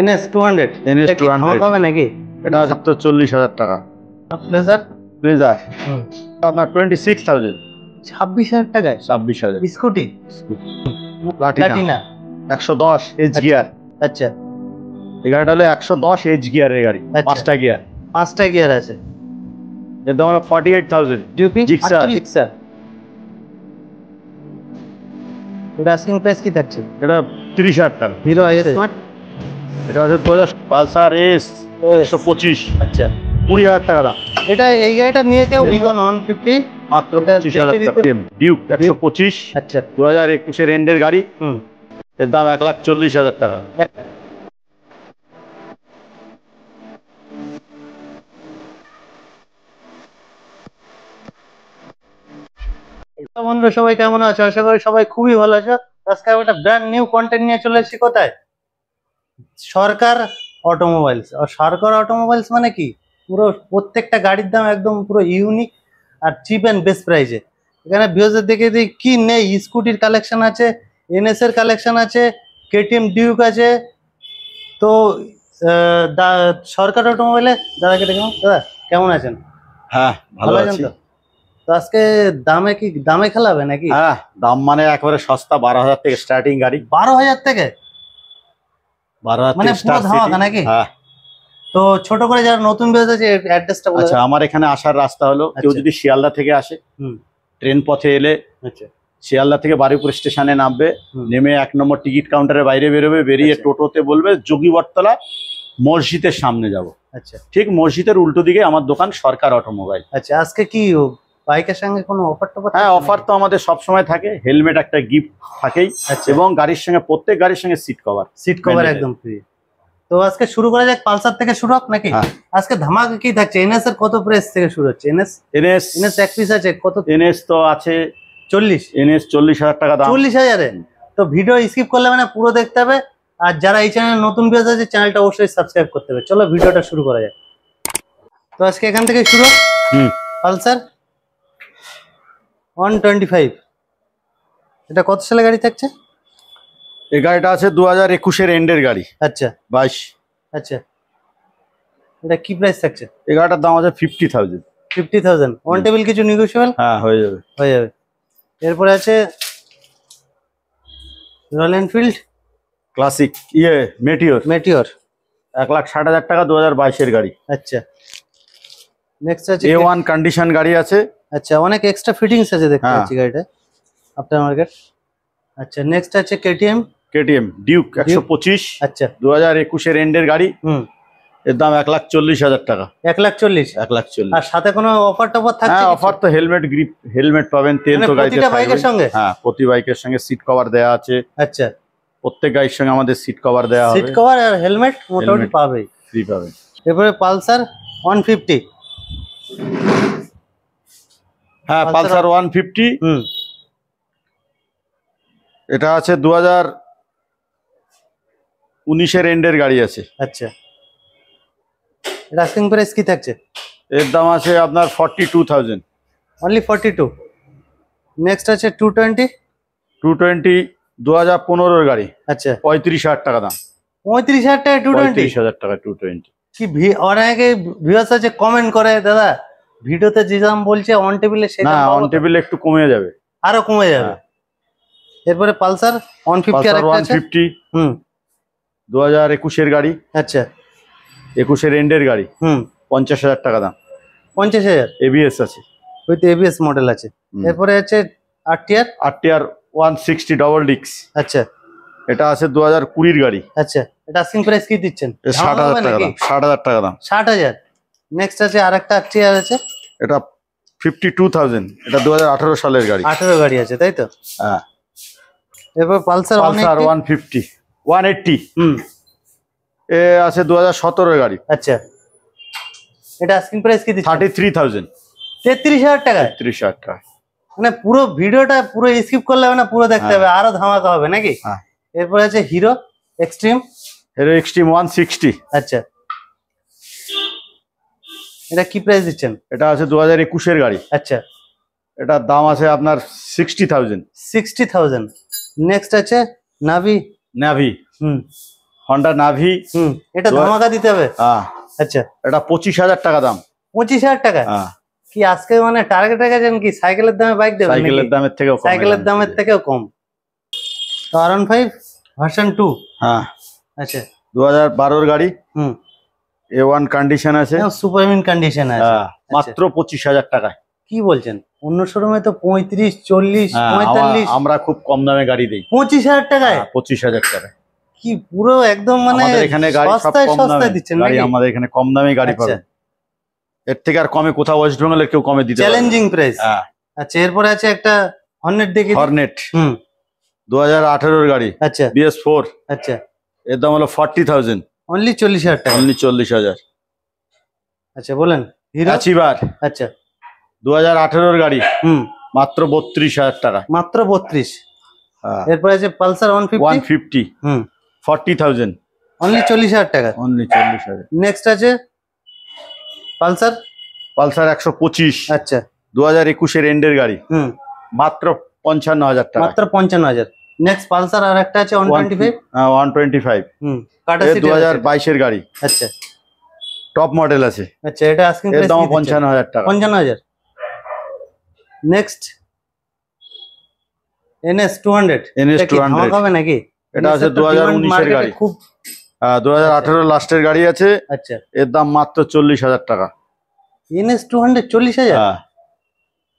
NS 200 NS 200 হবে নাকি? এটা আছে তো 40,000 টাকা। প্লেজার প্লেজার আপনার 26,000। 26,000 টাকায় 26,000 স্কুটি প্লাটিনা 110 এইচ গিয়ার। আচ্ছা, এই গাড়িটা হলো 110 এইচ গিয়ারের গাড়ি, 5টা গিয়ার। 5টা গিয়ার আছে। এর দাম হলো 48,000। ডিউপি জিক্সার। এটা আস্কিং প্রাইস কি থাকছে? এটা 30,000 টাকা। হিরো আছে এটা আছে 2000 পালসার এস 125। আচ্ছা, 20,000 টাকা দাম। এটা এই গাড়িটা নিয়ে কেউ বিকন 150 মাত্র 25,000 টাকা। ডিউক 125। আচ্ছা, 2021 এর এন্ডের গাড়ি। এর দাম 1,40,000 টাকা। বন্ধুরা সবাই কেমন আছো? আশা করি সবাই খুবই ভালো আছো। আজকে একটা ব্র্যান্ড নিউ কন্টেন্ট নিয়ে চলে এসেছি। কোথায়? সরকার অটোমোবাইলস। আর সরকার অটোমোবাইলস মানে কি, পুরো প্রত্যেকটা গাড়ির দাম একদম পুরো ইউনিক আর চিপ অ্যান্ড বেস্ট প্রাইসে। এখানে ভিউজের দেখে দিই কি নেই। স্কুটির কালেকশন আছে, NS এর কালেকশন আছে, KTM ডিউক আছে। তো সরকার অটোমোবাইলে দাদাকে দেখুন। দাদা কেমন আছেন? হ্যাঁ ভালো আছি। তো আজকে দামে খেলাবে নাকি? হ্যাঁ, দাম মানে একেবারে সস্তা। 12,000 থেকে স্টার্টিং গাড়ি। 12,000 থেকে 12,000 মানে থেকে পুরো ধামাকা নাকি? হ্যাঁ। তো ছোট করে যারা নতুন বেজ আছে অ্যাড্রেসটা বলে। আচ্ছা, আমার এখানে আসার রাস্তা হলো, কেউ যদি শিয়ালদা থেকে আসে, ট্রেন পথে এলে শিয়ালদা থেকে বারুইপুর স্টেশনে নামবে, নেমে 1 নম্বর টিকিট কাউন্টারের বাইরে বেরোবে, বেরিয়ে টোটোতে বলবে যোগীবরতলা মসজিদের সামনে যাব। আচ্ছা, ঠিক মসজিদের উল্টো দিকে আমার দোকান সরকার অটোমোবাইল। আচ্ছা, আজকে কি বাইকের সঙ্গে কোনো অফার টফার? হ্যাঁ, অফার তো আমাদের সব সময় থাকে। হেলমেট একটা গিফট থাকেই, এবং গাড়ির সঙ্গে প্রত্যেক গাড়ির সঙ্গে সিট কভার একদম ফ্রি। তো আজকে শুরু করা যাক পালসার থেকে শুরু হোক নাকি? আজকে ধামাকা কি থাকছে? NS এর কত প্রাইস থেকে শুরু হচ্ছে? NS এক পিস আছে কত? NS তো আছে 40। NS 40,000 টাকা দাম। 40,000-এ? তো ভিডিও স্কিপ করলে মানে পুরো দেখতে হবে। আর যারা এই চ্যানেলে নতুন ভিউজ আছে, চ্যানেলটা অবশ্যই সাবস্ক্রাইব করতে হবে। চলো ভিডিওটা শুরু করা যাক। তো আজকে এখান থেকে শুরু। পালসার 125, এটা কত সালে গাড়ি থাকছে? এই গাড়িটা আছে 2021 এর এন্ডের গাড়ি। আচ্ছা, 22। আচ্ছা, এটা কি প্রাইস থাকছে? এই গাড়িটার দাম আছে 50,000। 50,000 অন টেবিল, কিছু নেগোশিয়েবল? হ্যাঁ, হয়ে যাবে। এরপরে আছে রয়্যাল এনফিল্ড ক্লাসিক মেটিওর 1,60,000 টাকা, 2022 এর গাড়ি। আচ্ছা, নেক্সট আছে A1 কন্ডিশন গাড়ি আছে। আচ্ছা, অনেক এক্সট্রা ফিটিংস আছে দেখতে পাচ্ছি গাড়িটা, আফটার মার্কেট। আচ্ছা, নেক্সট আছে KTM ডিউক 125। আচ্ছা, 2021 এর এন্ডের গাড়ি। এর দাম 1,40,000 টাকা। 1,40,000? 1,40,000। আর সাথে কোনো অফার টফার থাকছে? হ্যাঁ, অফার তো হেলমেট পাবেন, তেল তো গাড়িতে প্রতিটা বাইকের সঙ্গে? হ্যাঁ, প্রতি বাইকের সঙ্গে সিট কভার দেওয়া আছে। আচ্ছা, প্রত্যেক গাড়ির সঙ্গে আমাদের সিট কভার দেওয়া হবে। সিট কভার আর হেলমেট মোটামুটি পাবেই, ফ্রি পাবেন। এরপরে পালসার 150। হ্যাঁ, পালসার 150। এটা আছে 2019 এর এন্ডের গাড়ি আছে। আচ্ছা, আস্কিং প্রাইস কি থাকছে? এর দাম আছে আপনার 42,000। অনলি 42। নেক্সট আছে 220 2015 এর গাড়ি। আচ্ছা, 35,000 টাকা দাম। 35,000 টাকা 220? 35,000 টাকা 220। কি অনেকে ভিউয়ার্স আছে কমেন্ট করে, দাদা ভিডিওতে যে দাম বলছে অন টেবিলে সেই দাম? না, অন টেবিলে একটু কমে যাবে, আরো কমে যাবে। এরপরে পালসার 150 আরেকটা আছে। 150 2021 এর গাড়ি। আচ্ছা, 21 এর এন্ডের গাড়ি। 50,000 টাকা দাম। 50,000? ABS আছে, উইথ ABS মডেল আছে। এরপরে আছে RTR 160 ডাবল ডিক্স। আচ্ছা, এটা আছে 2020 এর গাড়ি। আচ্ছা, এটা আস্কিং প্রাইস কি দিচ্ছেন? 60,000 টাকা দাম। 60,000 টাকা দাম। 60,000। নেক্সট আছে আরেকটা RTR আছে, এটা 52,000। এটা 2018 সালের গাড়ি। 18 গাড়ি আছে তাই তো? হ্যাঁ। এরপর পালসার 180। এ আছে 2017 এর গাড়ি। আচ্ছা, এটা আস্কিং প্রাইস কি দিচ্ছেন? 33,000। 33,000 টাকা? 33,000 টাকা। মানে পুরো ভিডিওটা পুরো স্কিপ করলে হবে না, পুরো দেখতে হবে, আরো ধামাকা হবে নাকি? হ্যাঁ। এরপর আছে হিরো এক্সট্রিম 160। আচ্ছা, এটা কি প্রাইস দিচ্ছেন? এটা আছে 2021 এর গাড়ি। আচ্ছা, এটার দাম আছে আপনার 60,000। 60,000। নেক্সট আছে নাভি। হন্ডা নাভি। এটা ধামাকা দিতে হবে। হ্যাঁ আচ্ছা, এটা 25,000 টাকা দাম। 25,000 টাকা? হ্যাঁ। কি আজকে মানে টার্গেট রেখেছেন কি সাইকেলের দামে বাইক দেবেন? সাইকেলের দামের থেকেও কম। সাইকেলের দামের থেকেও কম। তো R15 ভার্সন 2। হ্যাঁ। আচ্ছা, 2012 গাড়ি। A1 কন্ডিশন আছে, সুপারমিন কন্ডিশন আছে। মাত্র 25,000 টাকায়। কি বলছেন? অন্য শোরুমে তো 35, 40, 45। আমরা খুব কম দামে গাড়ি দেই। 25,000 টাকায়? 25,000 টাকায়। কি পুরো একদম মানে আমাদের এখানে গাড়ি সব কম দামে দিচ্ছেন গাড়ি, নাকি? আমাদের এখানে কম দামে গাড়ি পাবেন। এর থেকে আর কমে কোথাও ওয়েস্ট বেঙ্গলের কেউ কমে দিতে পারবে না। Challenging price. হ্যাঁ। আচ্ছা, এরপরে আছে একটা হর্নেট দেখি। হর্নেট 2018 গাড়ি। আচ্ছা, BS4। আচ্ছা, এর দাম হলো 40,000। অনলি 40,000 টাকা? অনলি 40,000। আচ্ছা, বলেন। Hero achiever. আচ্ছা, 2018 গাড়ি। মাত্র 32,000 টাকা। মাত্র 32। এরপরে আছে পালসার 150। 40,000। অনলি 40,000 টাকা? অনলি 40,000। নেক্সট আছে পালসার 125। আচ্ছা, 2021 এর এন্ডের গাড়ি। মাত্র 55,000 টাকা। মাত্র 55,000। নেক্সট পালসার আর একটা আছে 125। 125। কাটা সিটি 2022 এর গাড়ি। আচ্ছা, টপ মডেল আছে। আচ্ছা, এটা আস্কিং এর প্রাইস দাম 55,000 টাকা। 55,000। Next NS 200। NS 200 হবে নাকি? এটা আছে 2019 এর গাড়ি। খুব 2018 লাস্টের গাড়ি আছে। আচ্ছা, এর দাম মাত্র 40,000 টাকা। NS 200 40,000?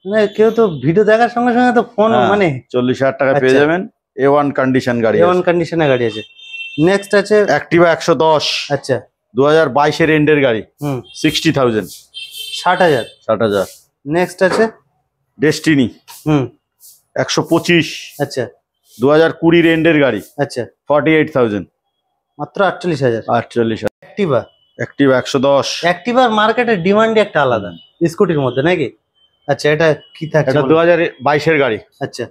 মানে কেউ তো ভিডিও দেখার সঙ্গে সঙ্গে তো ফোন মানে 40,000 টাকা পেয়ে যাবেন। A1 কন্ডিশন গাড়ি। A1 কন্ডিশনের গাড়ি আছে। নেক্সট আছে অ্যাক্টিভা 110। আচ্ছা, 2022 এর এন্ডের গাড়ি। 60,000। 60,000। 60,000। নেক্সট আছে ডেস্টিনি 125। আচ্ছা, 2020 এর এন্ডের গাড়ি। আচ্ছা, 48,000। মাত্র 48,000। 48,000। অ্যাক্টিভা 110। অ্যাক্টিভার মার্কেটের ডিমান্ডই একটা আলাদা স্কুটির মধ্যে নাকি? আচ্ছা, এটা কি থাকছে? এটা 2022 এর গাড়ি। আচ্ছা,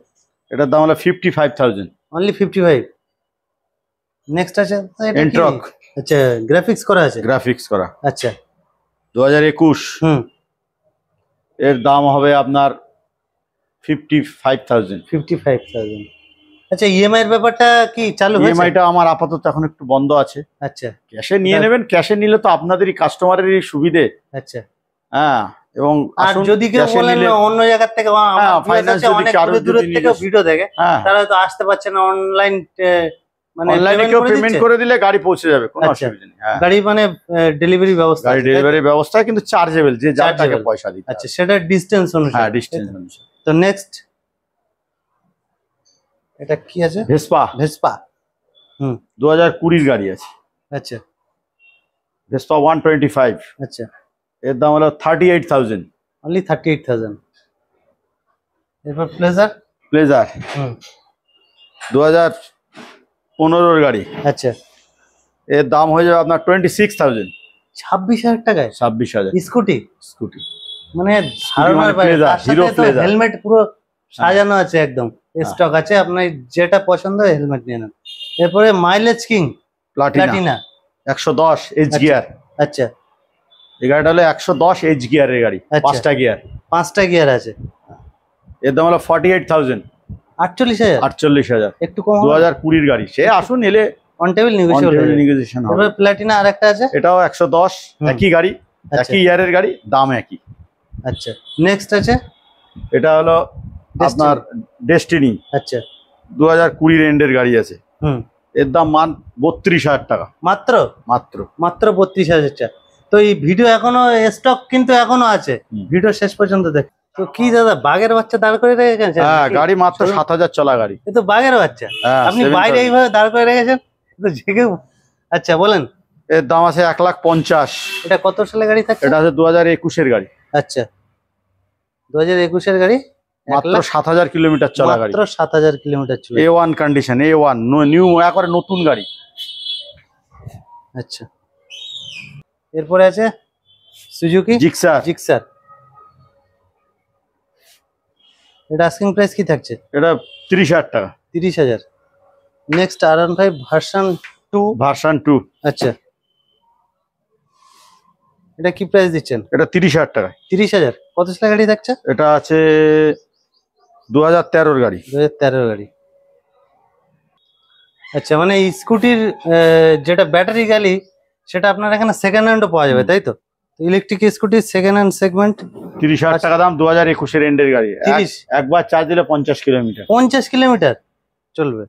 এটার দাম হলো 55,000। অনলি 55। নেক্সট আছে এন্ট্রক। আচ্ছা, গ্রাফিক্স করা আছে? গ্রাফিক্স করা। আচ্ছা, 2021। এর দাম হবে আপনার 55,000। 55,000। আচ্ছা, ইএমআই এর ব্যাপারটা কি চালু হয়েছে? ইএমআইটা আমার আপাতত এখন একটু বন্ধ আছে। আচ্ছা, ক্যাশে নিয়ে নেবেন। ক্যাশে নিলে তো আপনাদেরই কাস্টমারেরই সুবিধে। আচ্ছা, হ্যাঁ। এবং আর যদি কেউ বলেন অন্য জায়গা থেকে ফাইন্যান্স যদি অনেক কারো দূর থেকে ভিডিও দেখে, তারা হয়তো আসতে পারছে না, অনলাইন মানে অনলাইনে কেউ পেমেন্ট করে দিলে গাড়ি পৌঁছে যাবে, কোনো অসুবিধা নেই। গাড়ি মানে ডেলিভারি ব্যবস্থা, গাড়ি ডেলিভারি ব্যবস্থা, কিন্তু চার্জেবল, যে যার টাকা পয়সা দিতে। আচ্ছা, সেটা ডিসটেন্স অনুসারে। হ্যাঁ, ডিসটেন্স অনুসারে। তো নেক্সট এটা কি আছে? ভেসপা। ভেসপা 2020 গাড়ি আছে। আচ্ছা, ভেসপা 125। আচ্ছা, এর দাম হলো 38,000। অনলি 38,000। এরপর প্লেজার। প্লেজার 2015 গাড়ি। আচ্ছা, এর দাম হয়ে যাবে আপনার 26,000। 26,000 টাকায় 26,000 স্কুটি। স্কুটি মানে ধারণার বাইরে। Hero pleasure. হেলমেট পুরো সাজানো আছে, একদম স্টক আছে, আপনার যেটা পছন্দ হয় হেলমেট নিয়ে নেন। এরপরে mileage king Platina 110 H gear. আচ্ছা, এই গাড়িটা হলো 110 এইচ গিয়ারের গাড়ি। 5টা গিয়ার। 5টা গিয়ার আছে। এর দাম হলো 48,000। 48,000? 48,000 একটু কম। 2020 গাড়ি। সে আসুন, এলে অন টেবিল নেগোসিয়েশন হবে। এবার প্লাটিনা আরেকটা আছে, এটাও 110, একই গাড়ি, একই ইয়ারের গাড়ি, দাম একই। আচ্ছা, নেক্সট আছে এটা হলো আপনার ডেস্টিনি। আচ্ছা, 2020 এন্ডের গাড়ি আছে। এর দাম 32,000 টাকা। মাত্র মাত্র মাত্র 32,000 টাকা। তো এই ভিডিও এখনো স্টক কিন্তু এখনো আছে, ভিডিও শেষ পর্যন্ত দেখ। তো কি দাদা, বাঘের বাচ্চা দাঁড় করে রেখেছেন? হ্যাঁ, গাড়ি মাত্র 7,000 চলা গাড়ি। এ তো বাঘের বাচ্চা, আপনি বাইরে এইভাবে দাঁড় করে রেখেছেন তো জেগে। আচ্ছা, বলেন। এর দাম আছে 1,50,000। এটা কত সালে গাড়ি থাকছে? এটা আছে 2021 এর গাড়ি। আচ্ছা, 2021 এর গাড়ি, মাত্র 7,000 কিলোমিটার চলা গাড়ি। মাত্র 7,000 কিলোমিটার চলা। A1 কন্ডিশন, A1 নিউ, একবারে নতুন গাড়ি। আচ্ছা, এরপরে আছে সুজুকি জিক্সার। এটা আস্কিং প্রাইস কি থাকছে? এটা 30,000 টাকা। 30,000। Next R15 version 2। আচ্ছা, এটা কি প্রাইস দিচ্ছেন? এটা 30,000 টাকা। 30,000। কত সালের গাড়ি থাকছে? এটা আছে 2013 গাড়ি। 2013 গাড়ি। আচ্ছা, মানে স্কুটির যেটা ব্যাটারি গাড়ি সেটা আপনার এখানে সেকেন্ড হ্যান্ডও পাওয়া যাবে, তাই তো? ইলেকট্রিক স্কুটির সেকেন্ড হ্যান্ড সেগমেন্ট 30,000 টাকা দাম, 2021 এন্ডের গাড়ি। 30 একবার চার্জ দিলে 50 কিলোমিটার। 50 কিলোমিটার চলবে।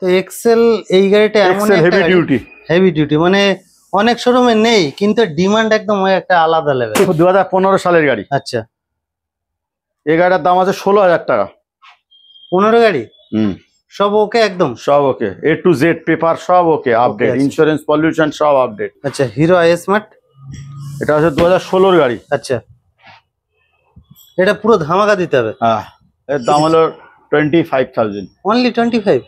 তো এক্সেল এই গাড়িটা এমন হেভি ডিউটি, হেভি ডিউটি, মানে অনেক শোরুমে নেই কিন্তু ডিমান্ড একদম একটা আলাদা লেভেল। 2015 সালের গাড়ি। আচ্ছা, এই গাড়িটার দাম আছে 16,000 টাকা। 15 গাড়ি সব ওকে একদম? সব ওকে, এ টু জেড পেপার সব ওকে, আপডেট, আচ্ছা। ইন্স্যুরেন্স, পলিউশন সব আপডেট। আচ্ছা, হিরো আই স্মার্ট, এটা হচ্ছে 2016 গাড়ি। আচ্ছা, এটা পুরো ধামাকা দিতে হবে। হ্যাঁ, এর দাম হলো 25,000। অনলি 25?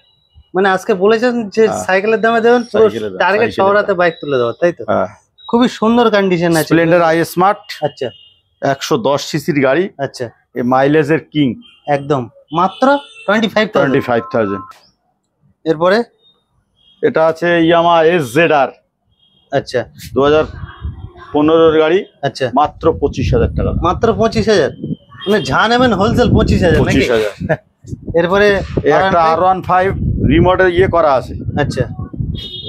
মানে আজকে বলেছেন যে সাইকেলের দামে দেবেন, পুরো সাইকেলের দাম, টার্গেট সাইকেলের শহরাতে বাইক তুলে দেওয়া, তাই তো? হ্যাঁ, খুবই সুন্দর কন্ডিশন আছে। স্প্লেন্ডার আই স্মার্ট, আচ্ছা 110 সিসির গাড়ি। আচ্ছা, এই মাইলেজের কিং, একদম মাত্র 25,000। এরপরে এটা আছে ইয়ামা SZR, আচ্ছা 2015 গাড়ি। আচ্ছা, মাত্র 25,000 টাকা। মাত্র 25,000? মানে যা নেবেন হোলসেল 25,000 নাকি? 25,000। এরপরে একটা R15 রিমোটের ইয়ে করা আছে। আচ্ছা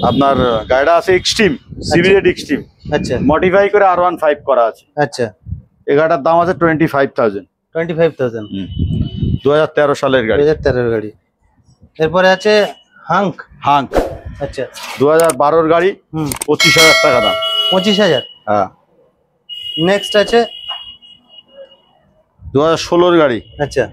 আপনার গাড়িটা আছে এক্সট্রিম, সিবিজেড এক্সট্রিম, আচ্ছা মডিফাই করে R15 করা আছে। আচ্ছা, এই গাড়িটার দাম আছে 25,000। 25,000, 2013 সালের গাড়ি। 2013 গাড়ি। এরপরে আছে হাঙ্ক। হাঙ্ক আচ্ছা 2012 গাড়ি, 25,000 টাকা দাম। 25,000। হ্যাঁ। নেক্সট আছে 2016 গাড়ি, আচ্ছা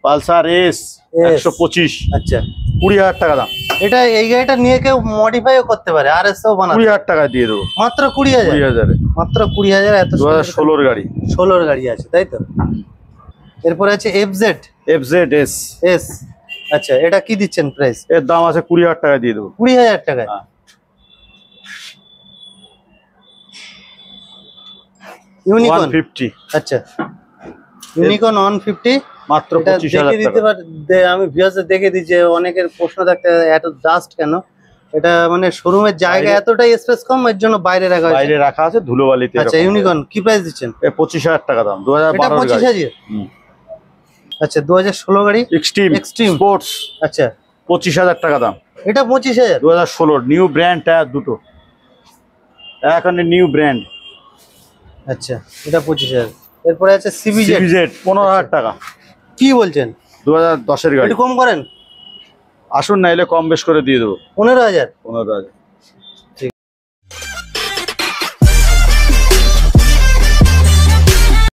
পালসার এস 125, আচ্ছা 20,000 টাকা দাম। এটা এই গাড়িটা নিয়ে কেউ মডিফাইও করতে পারে, আর এসও বানাতে? 20,000 টাকা দিয়ে দেবো। মাত্র 20,000? 20,000 মাত্র 20,000। এত 2016 গাড়ি, 16 গাড়ি আছে, তাই তো? এরপরে আছে FZ এস। আচ্ছা, এটা কি দিচ্ছেন প্রাইস? এর দাম আছে 20,000 টাকা দিয়ে দেবো। 20,000 টাকায়? হ্যাঁ। ইউনিকর্ন 150, আচ্ছা, ইউনিকর্ন 150 মাত্র এটা 25,000 দেখে দিতে টাকা। আমি ভিউয়ার্সদের দেখে দিই যে অনেকের প্রশ্ন থাকতে এত ডাস্ট কেন। এটা মানে শোরুমের জায়গা বাইরে- এতটাই স্পেস কম, এর জন্য বাইরে রাখা হয়েছে। বাইরে রাখা আছে ধুলোবালিতে। আচ্ছা, ইউনিকর্ন কি প্রাইস দিচ্ছেন? 25,000 টাকা দাম, এটা 2012 গাড়ি। 25,000? আচ্ছা, 2016 গাড়ি এক্সট্রিম Extreme। স্পোর্টস, আচ্ছা 25,000 টাকা দাম। এটা 25,000? 2016 নিউ ব্র্যান্ড টায়ার দুটো, এখন নিউ ব্র্যান্ড। আচ্ছা, এটা 25,000। এরপরে আছে সিবিজেড 15,000 টাকা। কি বলছেন? 2010 গাড়ি। একটু কম করেন। আসুন না, এলে কম বেশ করে দিয়ে দেবো। 15,000? 15,000।